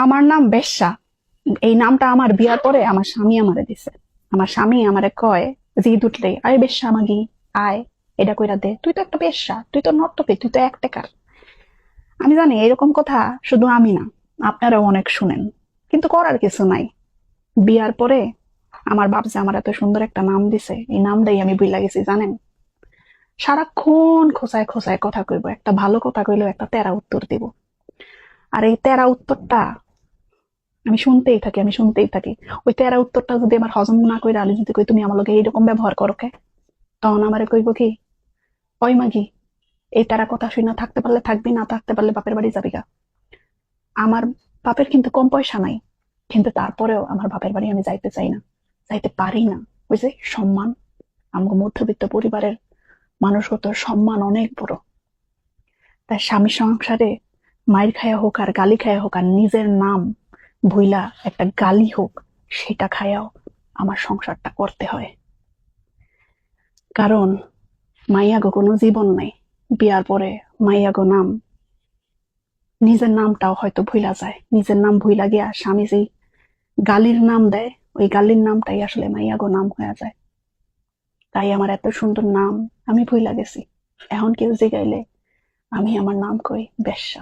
আমার নাম বেশ্যা। এই নামটা আমার বিয়ার পরে আমার স্বামী আমারে দিছে। আমার স্বামী আমারে কয় জিদ উঠলে, আরে বেশ্যা মাগি, আয় এটা কইরা দে, তুই তো একটা বেশ্যা, তুই তো নর্তকী, তুই তো এক টেকার। আমি জানি এরকম কথা শুধু আমি না, আপনারাও অনেক শুনেন, কিন্তু করার কিছু নাই। বিয়ার পরে আমার বাপ যে আমার এত সুন্দর একটা নাম দিছে, এই নামটাই আমি ভুইলা গেছি জানেন। সারাক্ষণ খোঁচায় খোঁচায় কথা কইব, একটা ভালো কথা কইলেও একটা তেরা উত্তর দিব। আর এই তেরা উত্তরটা আমি শুনতেই থাকি। ওই তেরা উত্তরটা যদি আমার হজম না কইরা আমি যদি কই তুমি আমার লগে এইরকম ব্যবহার করো কে, তখন আমারে কইব কি, ওই মাগি, এই তেরা কথা শুই না থাকতে পারলে থাকবি, না থাকতে পারলে বাপের বাড়ি যাবি গা। আমার বাপের কিন্তু কম পয়সা নাই, কিন্তু তারপরেও আমার বাপের বাড়ি আমি যাইতে চাই না, যাইতে পারি না। ওই যে সম্মান, আমগো মধ্যবিত্ত পরিবারের মানুষগত সম্মান অনেক বড়। তাই স্বামী সংসারে মাইর খায়া হোক আর গালি খায়া হোক আর নিজের নাম ভুইলা একটা গালি হোক, সেটা খায়াও আমার সংসারটা করতে হয়। কারণ মাইয়াগো কোনো জীবন নাই। বিয়ার পরে মাইয়াগো নাম, নিজের নামটাও হয়তো ভুইলা যায়, নিজের নাম ভুইলা গিয়া স্বামী যেই গালির নাম দেয়, ওই গালির নামটাই আসলে মাইয়াগো নাম হয়ে যায়। তাই আমার এত সুন্দর নাম আমি ভুইলা গেছি। এখন কেউ জিগাইলে আমি আমার নাম কই বেশ্যা।